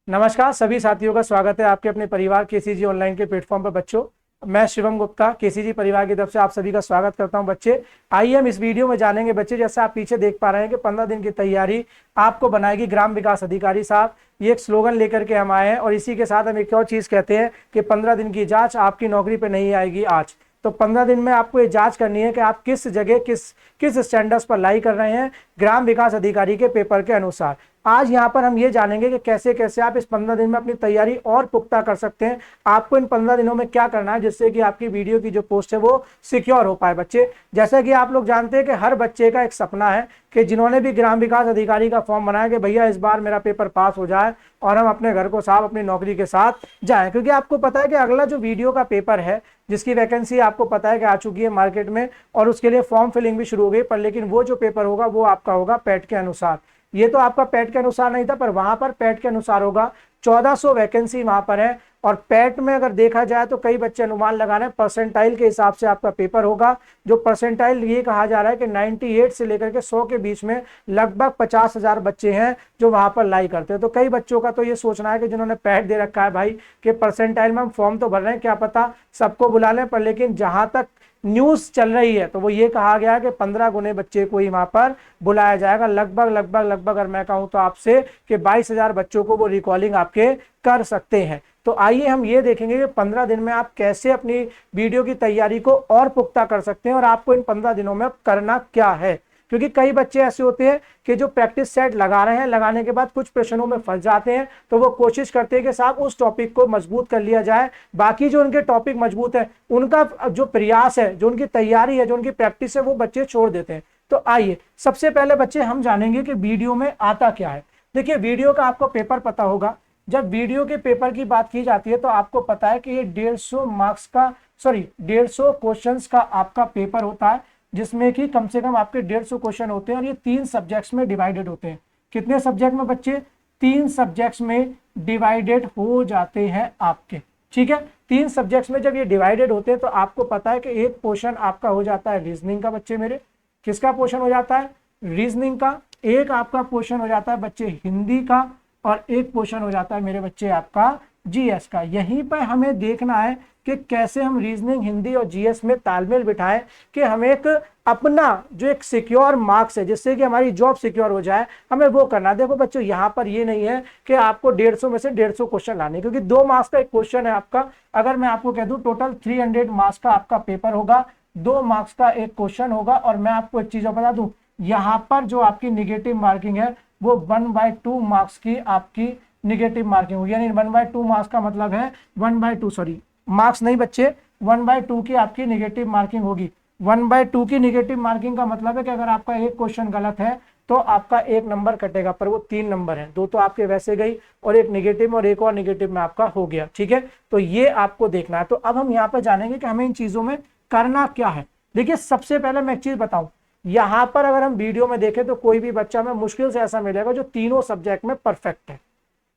नमस्कार सभी साथियों का स्वागत है आपके अपने परिवार केसीजी ऑनलाइन के प्लेटफॉर्म पर। बच्चों, मैं शिवम गुप्ता केसीजी परिवार की तरफ से आप सभी का स्वागत करता हूं। बच्चे, आइए हम इस वीडियो में जानेंगे। बच्चे, जैसे आप पीछे देख पा रहे हैं कि 15 दिन की तैयारी आपको बनाएगी ग्राम विकास अधिकारी साहब। ये एक स्लोगन लेकर के हम आए हैं और इसी के साथ हम एक और चीज कहते हैं कि 15 दिन की जांच आपकी नौकरी पर नहीं आएगी आज। तो 15 दिन में आपको ये जांच करनी है कि आप किस जगह किस किस स्टैंडर्ड्स पर लाई कर रहे हैं ग्राम विकास अधिकारी के पेपर के अनुसार। आज यहाँ पर हम ये जानेंगे कि कैसे कैसे आप इस 15 दिन में अपनी तैयारी और पुख्ता कर सकते हैं। आपको इन 15 दिनों में क्या करना है जिससे कि आपकी वीडियो की जो पोस्ट है वो सिक्योर हो पाए। बच्चे, जैसा कि आप लोग जानते हैं कि हर बच्चे का एक सपना है कि जिन्होंने भी ग्राम विकास अधिकारी का फॉर्म बनाया कि भैया इस बार मेरा पेपर पास हो जाए और हम अपने घर को साफ अपनी नौकरी के साथ जाएं। क्योंकि आपको पता है कि अगला जो वीडियो का पेपर है जिसकी वैकेंसी आपको पता है कि आ चुकी है मार्केट में और उसके लिए फॉर्म फिलिंग भी शुरू हो गई, पर लेकिन वो जो पेपर होगा वो आपका होगा पैट के अनुसार। ये तो आपका पैट के अनुसार नहीं था, पर वहां पर पैट के अनुसार होगा। 1400 वैकेंसी वहां पर है और पैट में अगर देखा जाए तो कई बच्चे अनुमान लगा रहे हैं परसेंटाइल के हिसाब से आपका पेपर होगा। जो परसेंटाइल ये कहा जा रहा है कि 98 से लेकर के 100 के बीच में लगभग 50,000 बच्चे हैं जो वहां पर लाई करते हैं। तो कई बच्चों का तो ये सोचना है कि जिन्होंने पैट दे रखा है भाई कि परसेंटाइल में हम फॉर्म तो भर रहे हैं, क्या पता सबको बुला लें, पर लेकिन जहां तक न्यूज चल रही है तो वो ये कहा गया कि 15 गुने बच्चे को ही वहां पर बुलाया जाएगा। लगभग अगर मैं कहूं तो आपसे कि 22,000 बच्चों को वो रिकॉलिंग आपके कर सकते हैं। तो आइए हम ये देखेंगे कि 15 दिन में आप कैसे अपनी वीडियो की तैयारी को और पुख्ता कर सकते हैं और आपको इन 15 दिनों में करना क्या है। क्योंकि कई बच्चे ऐसे होते हैं कि जो प्रैक्टिस सेट लगा रहे हैं, लगाने के बाद कुछ प्रश्नों में फंस जाते हैं, तो वो कोशिश करते हैं कि साहब उस टॉपिक को मजबूत कर लिया जाए, बाकी जो उनके टॉपिक मजबूत है उनका जो प्रयास है, जो उनकी तैयारी है, जो उनकी प्रैक्टिस है, वो बच्चे छोड़ देते हैं। तो आइए सबसे पहले बच्चे हम जानेंगे कि वीडियो में आता क्या है। देखिए, वीडियो का आपको पेपर पता होगा। जब वीडियो के पेपर की बात की जाती है तो आपको पता है कि ये 150 मार्क्स का 150 क्वेश्चंस का आपका पेपर होता है, जिसमें कि कम से कम आपके 150 क्वेश्चन होते हैं और ये 3 सब्जेक्ट्स में डिवाइडेड होते हैं। कितने सब्जेक्ट में बच्चे? 3 सब्जेक्ट्स में डिवाइडेड हो जाते हैं आपके। ठीक है, 3 सब्जेक्ट्स में जब ये डिवाइडेड होते हैं तो आपको पता है कि एक पोर्शन आपका हो जाता है रीजनिंग का। बच्चे मेरे, किसका पोर्शन हो जाता है? रीजनिंग का। एक आपका पोर्शन हो जाता है बच्चे हिंदी का और एक पोर्शन हो जाता है मेरे बच्चे आपका जीएस का। यहीं पर हमें देखना है कि कैसे हम रीजनिंग, हिंदी और जीएस में तालमेल बिठाएं कि हम एक अपना जो एक सिक्योर मार्क्स है जिससे कि हमारी जॉब सिक्योर हो जाए, हमें वो करना। देखो बच्चों, यहाँ पर ये नहीं है कि आपको 150 में से 150 क्वेश्चन लाने, क्योंकि 2 मार्क्स का एक क्वेश्चन है आपका। अगर मैं आपको कह दूं टोटल 300 मार्क्स का आपका पेपर होगा, 2 मार्क्स का एक क्वेश्चन होगा। और मैं आपको एक चीज बता दूं, यहाँ पर जो आपकी निगेटिव मार्किंग है वो 1/2 मार्क्स की आपकी निगेटिव मार्किंग होगी। यानी 1/2 मार्क्स का मतलब है 1/2 मार्क्स नहीं बच्चे, 1/2 की आपकी निगेटिव मार्किंग होगी। 1/2 की निगेटिव मार्किंग का मतलब है कि अगर आपका एक क्वेश्चन गलत है तो आपका 1 नंबर कटेगा, पर वो 3 नंबर है। 2 तो आपके वैसे गई और एक निगेटिव और एक और निगेटिव में आपका हो गया। ठीक है, तो ये आपको देखना है। तो अब हम यहाँ पर जानेंगे कि हमें इन चीजों में करना क्या है। देखिए, सबसे पहले मैं एक चीज बताऊं, यहां पर अगर हम वीडियो में देखें तो कोई भी बच्चा में मुश्किल से ऐसा मिलेगा जो तीनों सब्जेक्ट में परफेक्ट है।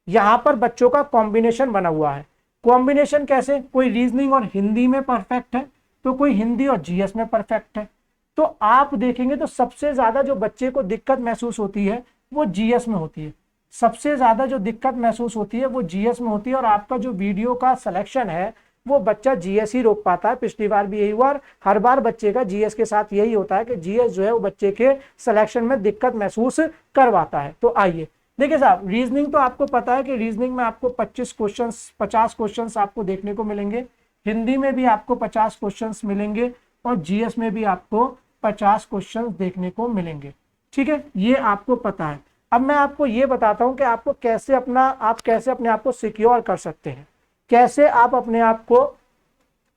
यहां पर बच्चों का कॉम्बिनेशन बना हुआ है। कॉम्बिनेशन कैसे? कोई रीजनिंग और हिंदी में परफेक्ट है तो कोई हिंदी और जीएस में परफेक्ट है। तो आप देखेंगे तो सबसे ज्यादा जो बच्चे को दिक्कत महसूस होती है वो जीएस में होती है। सबसे ज्यादा जो दिक्कत महसूस होती है वो जीएस में होती है। और आपका जो वीडियो का सिलेक्शन है वो बच्चा जीएस ही रोक पाता है। पिछली बार भी यही हुआ और हर बार बच्चे का जीएस के साथ यही होता है कि जीएस जो है वो बच्चे के सिलेक्शन में दिक्कत महसूस करवाता है। तो आइए देखिए साहब, रीजनिंग तो आपको पता है कि रीजनिंग में आपको 50 क्वेश्चंस आपको देखने को मिलेंगे। हिंदी में भी आपको 50 क्वेश्चंस मिलेंगे और जीएस में भी आपको 50 क्वेश्चंस देखने को मिलेंगे। ठीक है, ये आपको पता है। अब मैं आपको ये बताता हूं कि आपको कैसे अपने आप को सिक्योर कर सकते हैं, कैसे आप अपने आप को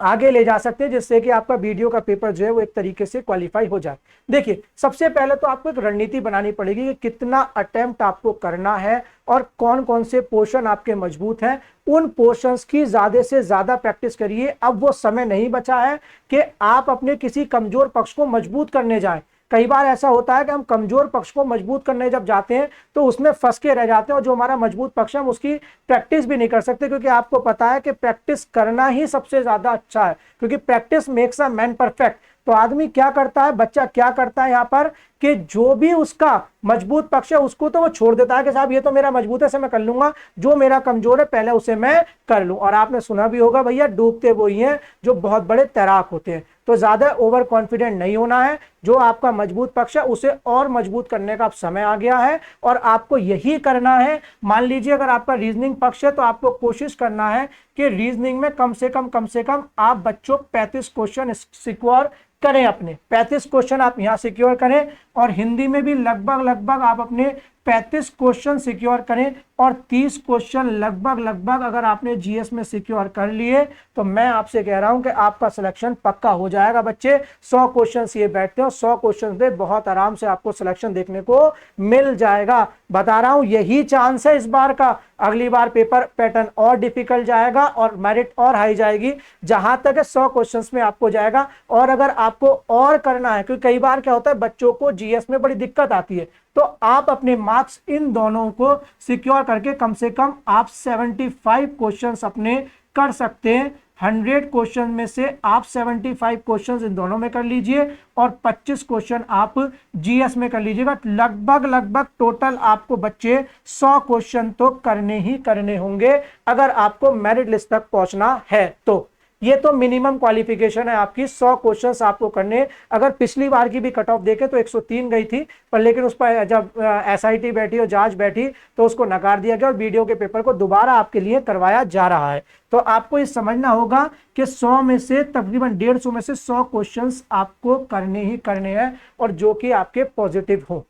आगे ले जा सकते हैं जिससे कि आपका वीडियो का पेपर जो है वो एक तरीके से क्वालिफाई हो जाए। देखिए, सबसे पहले तो आपको एक रणनीति बनानी पड़ेगी कि कितना अटेम्प्ट आपको करना है और कौन कौन से पोर्शन आपके मजबूत हैं। उन पोर्शंस की ज्यादा से ज्यादा प्रैक्टिस करिए। अब वो समय नहीं बचा है कि आप अपने किसी कमजोर पक्ष को मजबूत करने जाएं। कई बार ऐसा होता है कि हम कमजोर पक्ष को मजबूत करने जब जाते हैं तो उसमें फंस के रह जाते हैं और जो हमारा मजबूत पक्ष है हम उसकी प्रैक्टिस भी नहीं कर सकते। क्योंकि आपको पता है कि प्रैक्टिस करना ही सबसे ज्यादा अच्छा है, क्योंकि practice makes a man perfect. तो आदमी क्या करता है, बच्चा क्या करता है यहाँ पर कि जो भी उसका मजबूत पक्ष है उसको तो वो छोड़ देता है कि साहब ये तो मेरा मजबूत है से मैं कर लूंगा, जो मेरा कमजोर है पहले उसे मैं कर लूं। और आपने सुना भी होगा भैया, डूबते वो ही हैं जो बहुत बड़े तैराक होते हैं। तो ज्यादा ओवर कॉन्फिडेंट नहीं होना है, जो आपका मजबूत पक्ष है उसे और मजबूत करने का अब समय आ गया है और आपको यही करना है। मान लीजिए अगर आपका रीजनिंग पक्ष है तो आपको कोशिश करना है कि रीजनिंग में कम से कम आप बच्चों 35 क्वेश्चन सिक्योर करें, अपने 35 क्वेश्चन आप यहां सिक्योर करें। और हिंदी में भी लगभग आप अपने 35 क्वेश्चन सिक्योर करें और 30 क्वेश्चन लगभग अगर आपने जीएस में सिक्योर कर लिए तो मैं आपसे कह रहा हूं कि आपका सिलेक्शन पक्का हो जाएगा बच्चे। 100 क्वेश्चन ये बैठते हैं, 100 क्वेश्चन पे बहुत आराम से आपको सिलेक्शन देखने को मिल जाएगा। बता रहा हूं यही चांस है इस बार का। अगली बार पेपर पैटर्न और डिफिकल्ट जाएगा और मेरिट और हाई जाएगी, जहां तक 100 क्वेश्चंस में आपको जाएगा। और अगर आपको और करना है, क्योंकि कई बार क्या होता है बच्चों को जीएस में बड़ी दिक्कत आती है, तो आप अपने मार्क्स इन दोनों को सिक्योर करके कम से कम आप 75 क्वेश्चंस अपने कर सकते हैं। 100 क्वेश्चन में से आप 75 क्वेश्चंस इन दोनों में कर लीजिए और 25 क्वेश्चन आप जीएस में कर लीजिएगा। लगभग टोटल आपको बच्चे 100 क्वेश्चन तो करने ही करने होंगे अगर आपको मेरिट लिस्ट तक पहुंचना है। तो ये तो मिनिमम क्वालिफिकेशन है आपकी, 100 क्वेश्चंस आपको करने। अगर पिछली बार की भी कट ऑफ देखें तो 103 गई थी, पर लेकिन उस पर जब एसआईटी बैठी और जांच बैठी तो उसको नकार दिया गया और वीडियो के पेपर को दोबारा आपके लिए करवाया जा रहा है। तो आपको ये समझना होगा कि 100 में से तकरीबन 150 में से 100 क्वेश्चंस आपको करने ही करने हैं और जो कि आपके पॉजिटिव हो।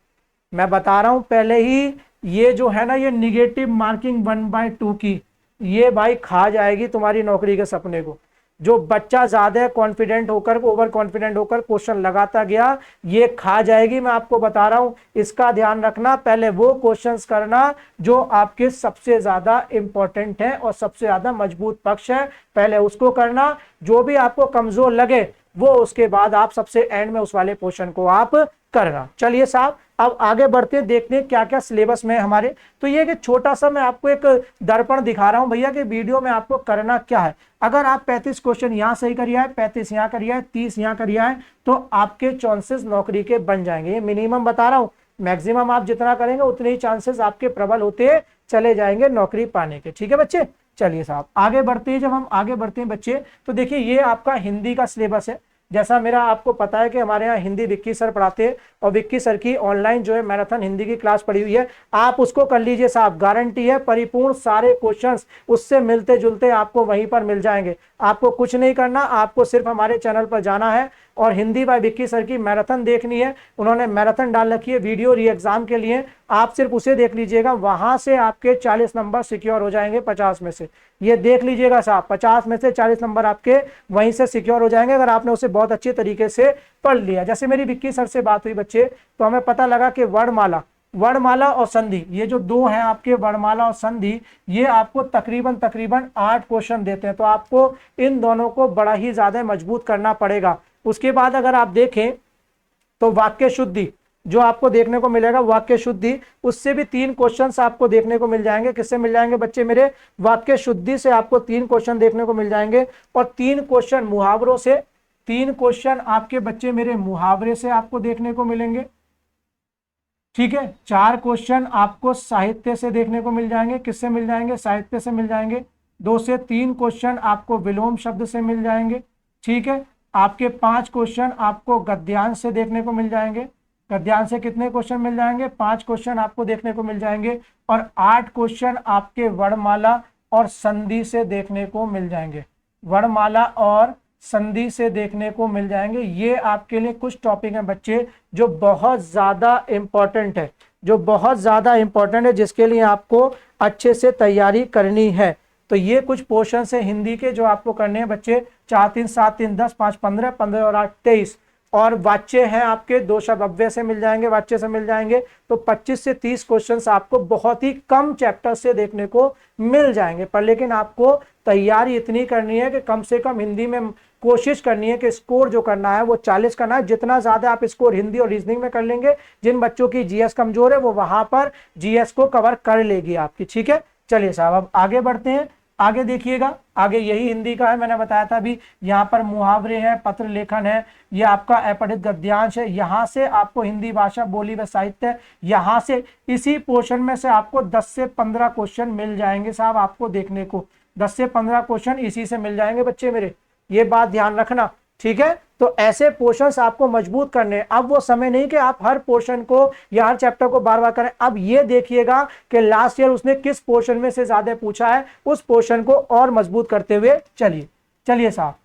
मैं बता रहा हूं पहले ही, ये जो है ना ये निगेटिव मार्किंग 1/2 की, ये भाई खा जाएगी तुम्हारी नौकरी के सपने को। जो बच्चा ज्यादा कॉन्फिडेंट होकर, ओवर कॉन्फिडेंट होकर क्वेश्चन लगाता गया, ये खा जाएगी। मैं आपको बता रहा हूं, इसका ध्यान रखना। पहले वो क्वेश्चंस करना जो आपके सबसे ज्यादा इंपॉर्टेंट है और सबसे ज्यादा मजबूत पक्ष है, पहले उसको करना। जो भी आपको कमजोर लगे वो उसके बाद आप सबसे एंड में उस वाले पोर्शन को आप करना। चलिए साहब, अब आगे बढ़ते हैं, देखते हैं क्या क्या सिलेबस में है हमारे। तो ये कि छोटा सा मैं आपको एक दर्पण दिखा रहा हूं भैया कि वीडियो में आपको करना क्या है। अगर आप 35 क्वेश्चन यहां सही करिए है, 35 यहां करिए है, 30 यहां करिए है, तो आपके चांसेस नौकरी के बन जाएंगे। ये मिनिमम बता रहा हूं, मैक्सिमम आप जितना करेंगे उतने ही चांसेस आपके प्रबल होते चले जाएंगे नौकरी पाने के। ठीक है बच्चे, चलिए साहब आगे बढ़ते हैं। जब हम आगे बढ़ते हैं बच्चे, तो देखिए ये आपका हिंदी का सिलेबस है। जैसा मेरा आपको पता है कि हमारे यहाँ हिंदी विक्की सर पढ़ाते हैं और विक्की सर की ऑनलाइन जो है मैराथन हिंदी की क्लास पड़ी हुई है, आप उसको कर लीजिए साहब। गारंटी है परिपूर्ण सारे क्वेश्चंस उससे मिलते जुलते आपको वहीं पर मिल जाएंगे। आपको कुछ नहीं करना, आपको सिर्फ हमारे चैनल पर जाना है और हिंदी बाय विक्की सर की मैराथन देखनी है। उन्होंने मैराथन डाल रखी है वीडियो री एग्जाम के लिए, आप सिर्फ उसे देख लीजिएगा, वहां से आपके 40 नंबर सिक्योर हो जाएंगे 50 में से। ये देख लीजिएगा साहब, 50 में से 40 नंबर आपके वहीं से सिक्योर हो जाएंगे अगर आपने उसे बहुत अच्छे तरीके से पढ़ लिया। जैसे मेरी विक्की सर से बात हुई बच्चे, तो हमें पता लगा कि वर्णमाला और संधि, ये जो दो हैं आपके वर्णमाला और संधि, ये आपको तकरीबन 8 क्वेश्चन देते हैं। तो आपको इन दोनों को बड़ा ही ज्यादा मजबूत करना पड़ेगा। उसके बाद अगर आप देखें तो वाक्य शुद्धि जो आपको देखने को मिलेगा, वाक्य शुद्धि, उससे भी 3 क्वेश्चंस आपको देखने को मिल जाएंगे। किससे मिल जाएंगे बच्चे मेरे? वाक्य शुद्धि से आपको 3 क्वेश्चन देखने को मिल जाएंगे और 3 क्वेश्चन मुहावरों से, 3 क्वेश्चन आपके बच्चे मेरे मुहावरे से आपको देखने को मिलेंगे। ठीक है, 4 क्वेश्चन आपको साहित्य से देखने को मिल जाएंगे। किससे मिल जाएंगे? साहित्य से मिल जाएंगे। 2 से 3 क्वेश्चन आपको विलोम शब्द से मिल जाएंगे। ठीक है, आपके 5 क्वेश्चन आपको गद्यांश से देखने को मिल जाएंगे। गद्यांश से कितने क्वेश्चन मिल जाएंगे? 5 क्वेश्चन आपको देखने को मिल जाएंगे और 8 क्वेश्चन आपके वर्णमाला और संधि से देखने को मिल जाएंगे। वर्णमाला और संधि से देखने को मिल जाएंगे। ये आपके लिए कुछ टॉपिक हैं बच्चे जो बहुत ज्यादा इंपॉर्टेंट है, जिसके लिए आपको अच्छे से तैयारी करनी है। तो ये कुछ पोर्शन है हिंदी के जो आपको करने हैं बच्चे। 4 3 7 3 10 5 15 15 और 8 23 और वाच्य हैं आपके 2 शब्द अव्यय से मिल जाएंगे, वाच्य से मिल जाएंगे। तो 25 से 30 क्वेश्चंस आपको बहुत ही कम चैप्टर से देखने को मिल जाएंगे। पर लेकिन आपको तैयारी इतनी करनी है कि कम से कम हिंदी में कोशिश करनी है कि स्कोर जो करना है वो 40 करना है। जितना ज्यादा आप स्कोर हिंदी और रीजनिंग में कर लेंगे, जिन बच्चों की जीएस कमजोर है वो वहां पर जीएस को कवर कर लेगी आपकी। ठीक है, चलिए साहब अब आगे बढ़ते हैं। आगे देखिएगा, आगे यही हिंदी का है, मैंने बताया था अभी। यहाँ पर मुहावरे हैं, पत्र लेखन है, ये आपका अपठित गद्यांश है। यहाँ से आपको हिंदी भाषा बोली व साहित्य, यहाँ से इसी पोर्शन में से आपको 10 से 15 क्वेश्चन मिल जाएंगे साहब आपको देखने को। 10 से 15 क्वेश्चन इसी से मिल जाएंगे बच्चे मेरे, ये बात ध्यान रखना, ठीक है। तो ऐसे पोर्शंस आपको मजबूत करने। अब वो समय नहीं कि आप हर पोर्शन को या हर चैप्टर को बार बार करें। अब ये देखिएगा कि लास्ट ईयर उसने किस पोर्शन में से ज्यादा पूछा है, उस पोर्शन को और मजबूत करते हुए चलिए। चलिए साहब,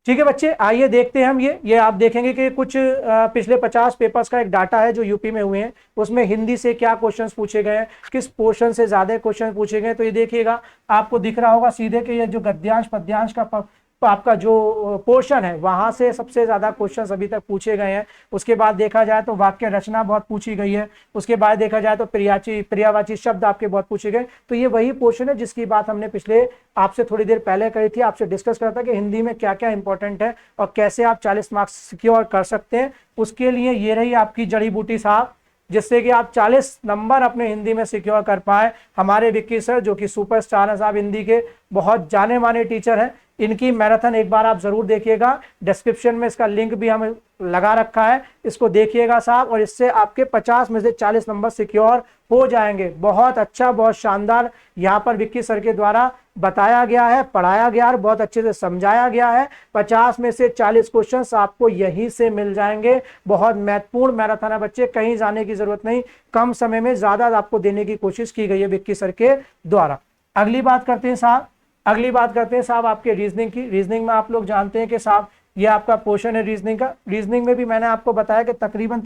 ठीक है बच्चे, आइए देखते हैं हम। ये आप देखेंगे कि कुछ पिछले 50 पेपर्स का एक डाटा है जो यूपी में हुए हैं, उसमें हिंदी से क्या क्वेश्चंस पूछे गए हैं, किस पोर्शन से ज्यादा क्वेश्चन पूछे गए। तो ये देखिएगा, आपको दिख रहा होगा सीधे कि ये जो गद्यांश पद्यांश का आपका जो पोर्शन है, वहां से सबसे ज्यादा क्वेश्चंस अभी तक पूछे गए हैं। उसके बाद देखा जाए तो वाक्य रचना बहुत पूछी गई है। उसके बाद देखा जाए तो पर्यायवाची शब्द आपके बहुत पूछे गए। तो ये वही पोर्शन है जिसकी बात हमने पिछले आपसे थोड़ी देर पहले करी थी, आपसे डिस्कस करा था कि हिंदी में क्या क्या इंपॉर्टेंट है और कैसे आप 40 मार्क्स सिक्योर कर सकते हैं। उसके लिए ये रही आपकी जड़ी बूटी साहब, जिससे कि आप 40 नंबर अपने हिंदी में सिक्योर कर पाए। हमारे विक्की सर जो कि सुपरस्टार है साहब, हिंदी के बहुत जाने माने टीचर हैं, इनकी मैराथन एक बार आप जरूर देखिएगा। डिस्क्रिप्शन में इसका लिंक भी हमें लगा रखा है, इसको देखिएगा साहब, और इससे आपके 50 में से 40 नंबर सिक्योर हो जाएंगे। बहुत अच्छा, बहुत शानदार यहाँ पर विक्की सर के द्वारा बताया गया है, पढ़ाया गया और बहुत अच्छे से समझाया गया है। 50 में से 40 क्वेश्चंस आपको यहीं से मिल जाएंगे। बहुत महत्वपूर्ण मैराथन है बच्चे, कहीं जाने की जरूरत नहीं, कम समय में ज्यादा आपको देने की कोशिश की गई है विक्की सर के द्वारा। अगली बात करते हैं साहब, अगली बात करते हैं साहब आपके रीजनिंग की। रीजनिंग में आप लोग जानते हैं कि साहब ये आपका पोर्शन है रीजनिंग का। रीजनिंग में भी मैंने आपको बताया कि तकरीबन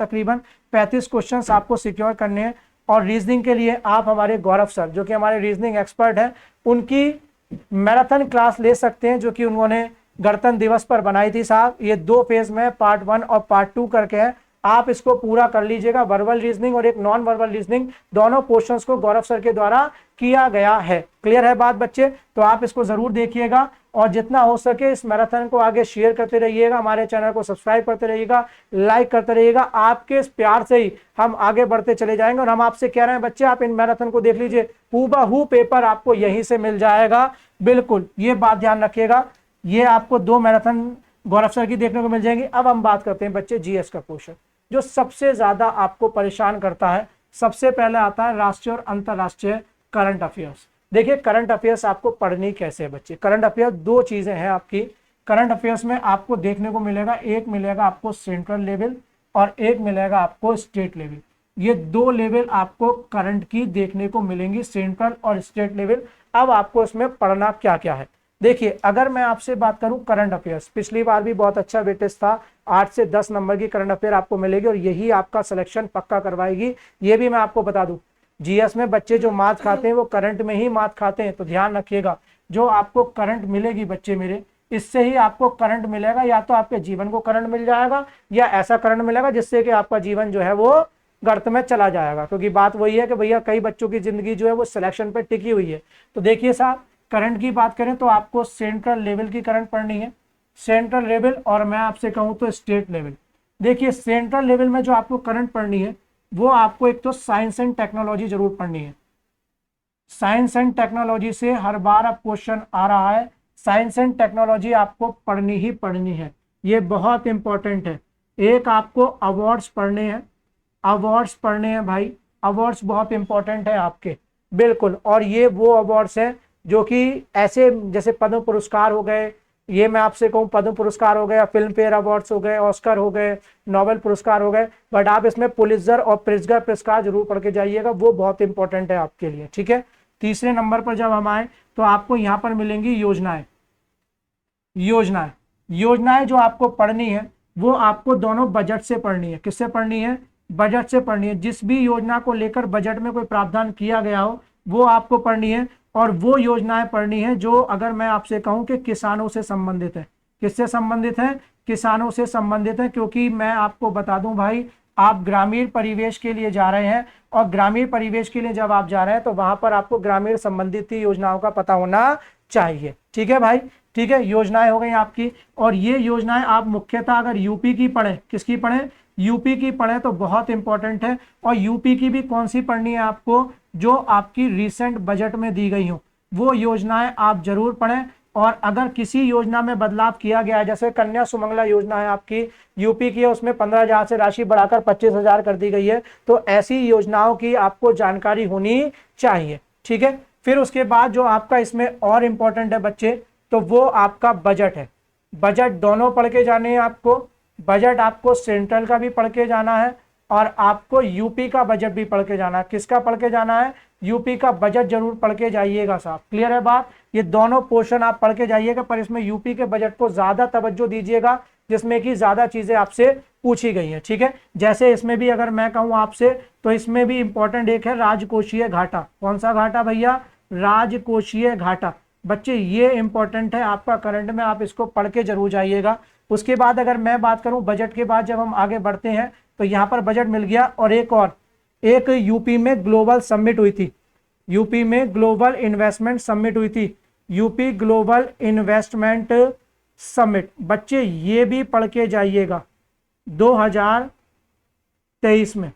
35 क्वेश्चंस आपको सिक्योर करने हैं। और रीजनिंग के लिए आप हमारे गौरव सर जो कि हमारे रीजनिंग एक्सपर्ट हैं, उनकी मैराथन क्लास ले सकते हैं, जो कि उन्होंने गणतंत्र दिवस पर बनाई थी साहब। ये 2 फेज में पार्ट 1 और पार्ट 2 करके है, आप इसको पूरा कर लीजिएगा। वर्बल रीजनिंग और एक नॉन वर्बल रीजनिंग, दोनों पोर्शंस को गौरव सर के द्वारा किया गया है। क्लियर है बात बच्चे? तो आप इसको जरूर देखिएगा और जितना हो सके इस मैराथन को आगे शेयर करते रहिएगा, हमारे चैनल को सब्सक्राइब करते रहिएगा, लाइक करते रहिएगा। आपके इस प्यार से ही हम आगे बढ़ते चले जाएंगे। और हम आपसे कह रहे हैं बच्चे, आप इन मैराथन को देख लीजिए, हूबहू पेपर आपको यहीं से मिल जाएगा। बिल्कुल, ये बात ध्यान रखिएगा। ये आपको 2 मैराथन गौरव सर की देखने को मिल जाएंगी। अब हम बात करते हैं बच्चे जीएस का पोर्शन, जो सबसे ज्यादा आपको परेशान करता है। सबसे पहले आता है राष्ट्रीय और अंतरराष्ट्रीय करंट अफेयर्स। देखिए करंट अफेयर्स आपको पढ़नी कैसे है बच्चे। करंट अफेयर्स 2 चीजें हैं आपकी। करंट अफेयर्स में आपको देखने को मिलेगा, एक मिलेगा आपको सेंट्रल लेवल और एक मिलेगा आपको स्टेट लेवल। ये 2 लेवल आपको करंट की देखने को मिलेंगी, सेंट्रल और स्टेट लेवल। अब आपको इसमें पढ़ना क्या क्या है, देखिए अगर मैं आपसे बात करूं करंट अफेयर्स, पिछली बार भी बहुत अच्छा वेटेज था, 8 से 10 नंबर की करंट अफेयर आपको मिलेगी और यही आपका सिलेक्शन पक्का करवाएगी। ये भी मैं आपको बता दूं, जीएस में बच्चे जो मार्क्स खाते हैं वो करंट में ही मार्क्स खाते हैं। तो ध्यान रखिएगा, जो आपको करंट मिलेगी बच्चे मेरे, इससे ही आपको करंट मिलेगा। या तो आपके जीवन को करंट मिल जाएगा या ऐसा करंट मिलेगा जिससे कि आपका जीवन जो है वो गर्त में चला जाएगा। क्योंकि बात वही है कि भैया कई बच्चों की जिंदगी जो है वो सिलेक्शन पे टिकी हुई है। तो देखिए साहब, करंट की बात करें तो आपको सेंट्रल लेवल की करंट पढ़नी है, सेंट्रल लेवल, और मैं आपसे कहूं तो स्टेट लेवल। देखिए सेंट्रल लेवल में जो आपको करंट पढ़नी है वो आपको एक तो साइंस एंड टेक्नोलॉजी जरूर पढ़नी है। साइंस एंड टेक्नोलॉजी से हर बार अब क्वेश्चन आ रहा है, साइंस एंड टेक्नोलॉजी आपको पढ़नी ही पढ़नी है, ये बहुत इंपॉर्टेंट है। एक आपको अवार्ड्स पढ़ने हैं, अवार्ड्स पढ़ने हैं भाई, अवार्ड्स बहुत इंपॉर्टेंट है आपके, बिल्कुल। और ये वो अवार्ड्स हैं जो कि ऐसे जैसे पद्म पुरस्कार हो गए, ये मैं आपसे कहूँ पद्म पुरस्कार हो गया, फिल्म फेयर अवार्ड्स हो गए, ऑस्कर हो गए, नोबेल पुरस्कार हो गए, बट आप इसमें पुलित्जर और प्रिट्जगर पुरस्कार जरूर पढ़ के जाइएगा, वो बहुत इंपॉर्टेंट है आपके लिए, ठीक है। तीसरे नंबर पर जब हम आए तो आपको यहाँ पर मिलेंगी योजनाएं। योजनाएं योजनाएं जो आपको पढ़नी है वो आपको दोनों बजट से पढ़नी है। किससे पढ़नी है? बजट से पढ़नी है। जिस भी योजना को लेकर बजट में कोई प्रावधान किया गया हो वो आपको पढ़नी है। और वो योजनाएं पढ़नी है जो, अगर मैं आपसे कहूं कि किसानों से संबंधित है। किससे संबंधित है? किसानों से संबंधित है। क्योंकि मैं आपको बता दूं भाई, आप ग्रामीण परिवेश के लिए जा रहे हैं और ग्रामीण परिवेश के लिए जब आप जा रहे हैं तो वहां पर आपको ग्रामीण संबंधित योजनाओं का पता होना चाहिए, ठीक है भाई, ठीक है। योजनाएं हो गई आपकी, और ये योजनाएं आप मुख्यतः अगर यूपी की पढ़ें, किसकी पढ़ें? यूपी की पढ़े तो बहुत इंपॉर्टेंट है। और यूपी की भी कौन सी पढ़नी है आपको? जो आपकी रिसेंट बजट में दी गई हो। वो योजनाएं आप जरूर पढ़ें। और अगर किसी योजना में बदलाव किया गया है, जैसे कन्या सुमंगला योजना है आपकी यूपी की है, उसमें 15,000 से राशि बढ़ाकर 25,000 कर दी गई है, तो ऐसी योजनाओं की आपको जानकारी होनी चाहिए। ठीक है, फिर उसके बाद जो आपका इसमें और इंपॉर्टेंट है बच्चे, तो वो आपका बजट है। बजट दोनों पढ़ के जाने हैं आपको। बजट आपको सेंट्रल का भी पढ़ के जाना है और आपको यूपी का बजट भी पढ़ के जाना है। किसका पढ़ के जाना है? यूपी का बजट जरूर पढ़ के जाइएगा साहब। क्लियर है बात? ये दोनों पोर्शन आप पढ़ के जाइएगा, पर इसमें यूपी के बजट को ज्यादा तवज्जो दीजिएगा, जिसमें कि ज्यादा चीजें आपसे पूछी गई हैं। ठीक है, जैसे इसमें भी अगर मैं कहूं आपसे, तो इसमें भी इंपॉर्टेंट एक है राजकोषीय घाटा। कौन सा घाटा भैया? राजकोषीय घाटा। बच्चे ये इंपॉर्टेंट है आपका करंट में, आप इसको पढ़ के जरूर जाइएगा। उसके बाद अगर मैं बात करूं बजट के बाद, जब हम आगे बढ़ते हैं तो यहां पर बजट मिल गया। और एक यूपी में ग्लोबल समिट हुई थी, यूपी में ग्लोबल इन्वेस्टमेंट समिट हुई थी, यूपी ग्लोबल इन्वेस्टमेंट समिट। बच्चे ये भी पढ़ के जाइएगा 2023 में,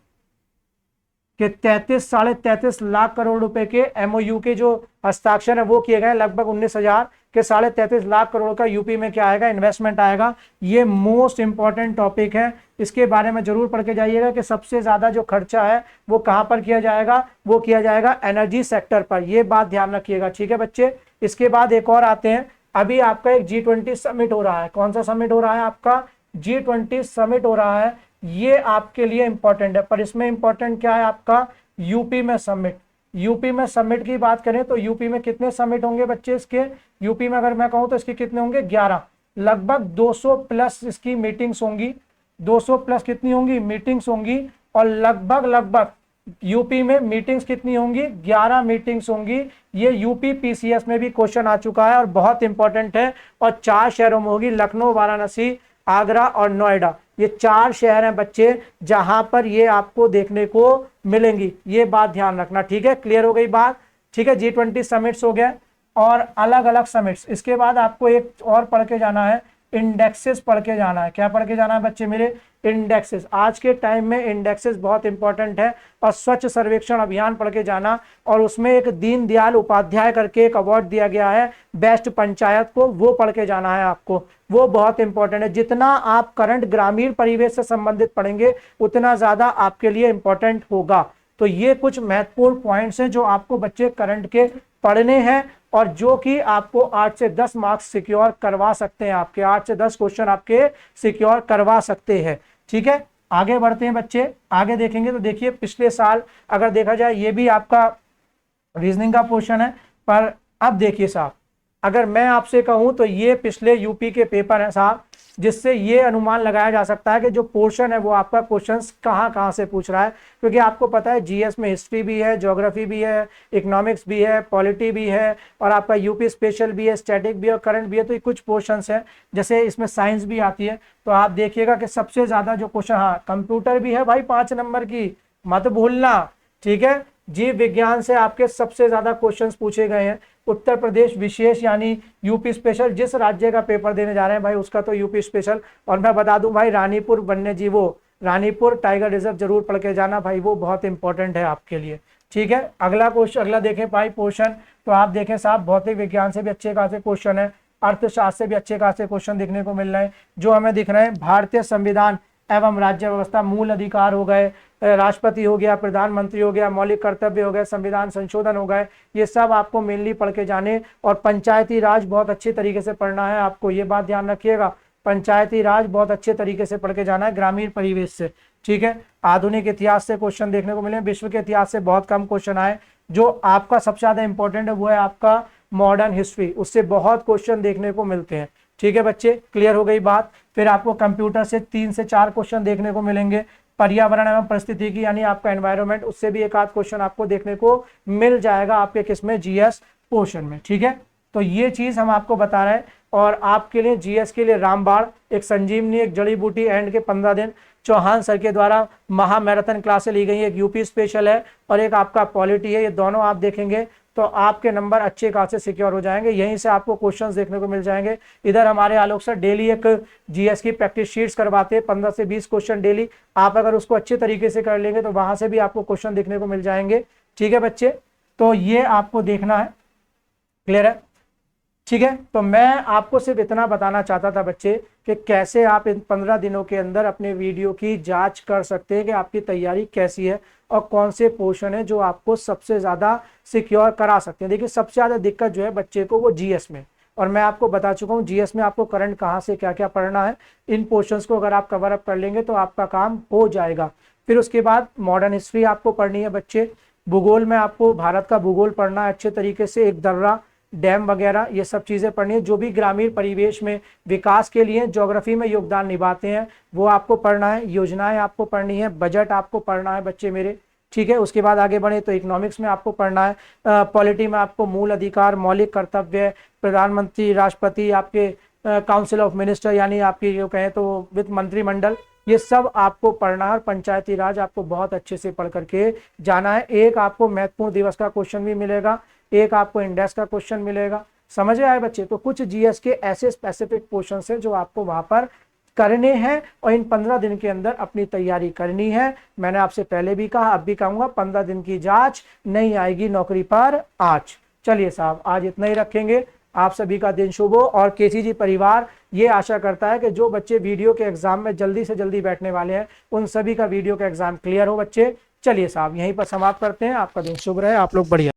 कि 33-33.5 लाख करोड़ रुपए के एमओयू के जो हस्ताक्षर है वो किए गए, लगभग 19,000 के 33.5 लाख करोड़ का यूपी में क्या आएगा? इन्वेस्टमेंट आएगा। ये मोस्ट इंपॉर्टेंट टॉपिक है, इसके बारे में जरूर पढ़ के जाइएगा कि सबसे ज्यादा जो खर्चा है वो कहां पर किया जाएगा? वो किया जाएगा एनर्जी सेक्टर पर। ये बात ध्यान रखिएगा। ठीक है बच्चे, इसके बाद एक और आते हैं। अभी आपका एक G20 समिट हो रहा है। कौन सा समिट हो रहा है? आपका G20 समिट हो रहा है। ये आपके लिए इंपॉर्टेंट है, पर इसमें इंपॉर्टेंट क्या है आपका? यूपी में समिट। यूपी में समिट की बात करें तो यूपी में कितने समिट होंगे बच्चे इसके? यूपी में अगर मैं कहूं तो इसके कितने होंगे? 11। लगभग 200 प्लस इसकी मीटिंग्स होंगी। 200 प्लस कितनी होंगी? मीटिंग्स होंगी। और लगभग यूपी में मीटिंग्स कितनी होंगी? 11 मीटिंग्स होंगी। ये यूपी पीसीएस में भी क्वेश्चन आ चुका है और बहुत इंपॉर्टेंट है। और 4 शहरों में होगी, लखनऊ, वाराणसी, आगरा और नोएडा। ये 4 शहर हैं बच्चे जहां पर ये आपको देखने को मिलेंगी। ये बात ध्यान रखना। ठीक है, क्लियर हो गई बात? ठीक है, G20 समिट्स हो गए और अलग अलग समिट्स। इसके बाद आपको एक और पढ़ के जाना है, इंडेक्सेस पढ़ के जाना है। क्या पढ़ के जाना है बच्चे मेरे? इंडेक्सेस। आज के टाइम में इंडेक्सेस बहुत इंपॉर्टेंट है। और स्वच्छ सर्वेक्षण अभियान पढ़ के जाना, और उसमें एक दीनदयाल उपाध्याय करके एक अवार्ड दिया गया है बेस्ट पंचायत को, वो पढ़ के जाना है आपको। वो बहुत इंपॉर्टेंट है। जितना आप करंट ग्रामीण परिवेश से संबंधित पढ़ेंगे उतना ज्यादा आपके लिए इंपॉर्टेंट होगा। तो ये कुछ महत्वपूर्ण पॉइंट्स हैं जो आपको बच्चे करंट के पढ़ने हैं, और जो कि आपको 8 से 10 मार्क्स सिक्योर करवा सकते हैं। आपके 8 से 10 क्वेश्चन आपके सिक्योर करवा सकते हैं। ठीक है, आगे बढ़ते हैं बच्चे। आगे देखेंगे तो देखिए पिछले साल अगर देखा जाए, ये भी आपका रीजनिंग का पोर्शन है। पर अब देखिए साहब, अगर मैं आपसे कहूं तो ये पिछले यूपी के पेपर हैं साहब, जिससे ये अनुमान लगाया जा सकता है कि जो पोर्शन है वो आपका क्वेश्चंस कहां से पूछ रहा है। क्योंकि आपको पता है जीएस में हिस्ट्री भी है, ज्योग्राफी भी है, इकोनॉमिक्स भी है, पॉलिटी भी है, और आपका यूपी स्पेशल भी है, स्टैटिक भी है और करंट भी है। तो ये कुछ पोर्शंस हैं, जैसे इसमें साइंस भी आती है। तो आप देखिएगा कि सबसे ज्यादा जो क्वेश्चन, हाँ कंप्यूटर भी है भाई 5 नंबर की, मत भूलना। ठीक है, जीव विज्ञान से आपके सबसे ज्यादा क्वेश्चंस पूछे गए हैं। उत्तर प्रदेश विशेष यानी यूपी स्पेशल, जिस राज्य का पेपर देने जा रहे हैं भाई उसका तो यूपी स्पेशल। और मैं बता दूं भाई, रानीपुर वन्य जीवो, रानीपुर टाइगर रिजर्व जरूर पढ़ के जाना भाई, वो बहुत इंपॉर्टेंट है आपके लिए। ठीक है, अगला क्वेश्चन, अगला देखें भाई पोर्शन, तो आप देखें साहब भौतिक विज्ञान से भी अच्छे खासे क्वेश्चन है, अर्थशास्त्र से भी अच्छे खासे क्वेश्चन देखने को मिल रहे हैं। जो हमें दिख रहे हैं, भारतीय संविधान एवं राज्य व्यवस्था, मूल अधिकार हो गए, राष्ट्रपति हो गया, प्रधानमंत्री हो गया, मौलिक कर्तव्य हो गए, संविधान संशोधन हो गए, ये सब आपको मेनली पढ़ के जाने। और पंचायती राज बहुत अच्छे तरीके से पढ़ना है आपको, ये बात ध्यान रखिएगा। पंचायती राज बहुत अच्छे तरीके से पढ़ के जाना है ग्रामीण परिवेश से। ठीक है, आधुनिक इतिहास से क्वेश्चन देखने को मिले, विश्व के इतिहास से बहुत कम क्वेश्चन आए। जो आपका सबसे ज्यादा इंपॉर्टेंट है वो है आपका मॉडर्न हिस्ट्री, उससे बहुत क्वेश्चन देखने को मिलते हैं। ठीक है बच्चे, क्लियर हो गई बात। फिर आपको कंप्यूटर से 3 से 4 क्वेश्चन देखने को मिलेंगे। पर्यावरण एवं परिस्थितिकी यानी आपका एनवायरनमेंट, उससे भी एक आध क्वेश्चन आपको देखने को मिल जाएगा आपके किसमें? जीएस पोर्शन में। ठीक है, तो ये चीज हम आपको बता रहे हैं। और आपके लिए जीएस के लिए रामबाण, एक संजीवनी, एक जड़ी बूटी, एंड के 15 दिन, चौहान सर के द्वारा महा मैराथन क्लासें ली गई है। एक यूपी स्पेशल है और एक आपका पॉलिटी है। ये दोनों आप देखेंगे तो आपके नंबर अच्छे खासे सिक्योर हो जाएंगे। यहीं से आपको क्वेश्चंस देखने को मिल जाएंगे। इधर हमारे आलोक सर डेली एक जीएस की प्रैक्टिस शीट्स करवाते हैं, 15 से 20 क्वेश्चन डेली। आप अगर उसको अच्छे तरीके से कर लेंगे तो वहां से भी आपको क्वेश्चन देखने को मिल जाएंगे। ठीक है बच्चे, तो ये आपको देखना है। क्लियर है? ठीक है, तो मैं आपको सिर्फ इतना बताना चाहता था बच्चे कि कैसे आप इन 15 दिनों के अंदर अपने वीडियो की जांच कर सकते हैं कि आपकी तैयारी कैसी है और कौन से पोर्शन है जो आपको सबसे ज़्यादा सिक्योर करा सकते हैं। देखिए सबसे ज़्यादा दिक्कत जो है बच्चे को वो जीएस में, और मैं आपको बता चुका हूँ जीएस में आपको करंट कहाँ से क्या क्या पढ़ना है। इन पोर्शंस को अगर आप कवर अप कर लेंगे तो आपका काम हो जाएगा। फिर उसके बाद मॉडर्न हिस्ट्री आपको पढ़नी है बच्चे। भूगोल में आपको भारत का भूगोल पढ़ना है अच्छे तरीके से, एक दर्रा, डैम वगैरह ये सब चीज़ें पढ़नी है। जो भी ग्रामीण परिवेश में विकास के लिए ज्योग्राफी में योगदान निभाते हैं वो आपको पढ़ना है। योजनाएं आपको पढ़नी है, बजट आपको पढ़ना है बच्चे मेरे, ठीक है। उसके बाद आगे बढ़े तो इकोनॉमिक्स में आपको पढ़ना है, पॉलिटी में आपको मूल अधिकार, मौलिक कर्तव्य, प्रधानमंत्री, राष्ट्रपति, आपके काउंसिल ऑफ मिनिस्टर यानी आपकी जो कहें तो वित्त मंत्रिमंडल, ये सब आपको पढ़ना है। और पंचायती राज आपको बहुत अच्छे से पढ़ करके जाना है। एक आपको महत्वपूर्ण दिवस का क्वेश्चन भी मिलेगा, एक आपको इंडेक्स का क्वेश्चन मिलेगा। समझ आए बच्चे? तो कुछ जीएस के ऐसे स्पेसिफिक क्वेश्चन है जो आपको वहां पर करने हैं और इन 15 दिन के अंदर अपनी तैयारी करनी है। मैंने आपसे पहले भी कहा, अब भी कहूंगा, 15 दिन की जांच नहीं आएगी नौकरी पर आज। चलिए साहब, आज इतना ही रखेंगे। आप सभी का दिन शुभ हो। और केसीजी परिवार ये आशा करता है कि जो बच्चे वीडियो के एग्जाम में जल्दी से जल्दी बैठने वाले हैं उन सभी का वीडियो का एग्जाम क्लियर हो बच्चे। चलिए साहब, यहीं पर समाप्त करते हैं। आपका दिन शुभ रहे, आप लोग बढ़िया।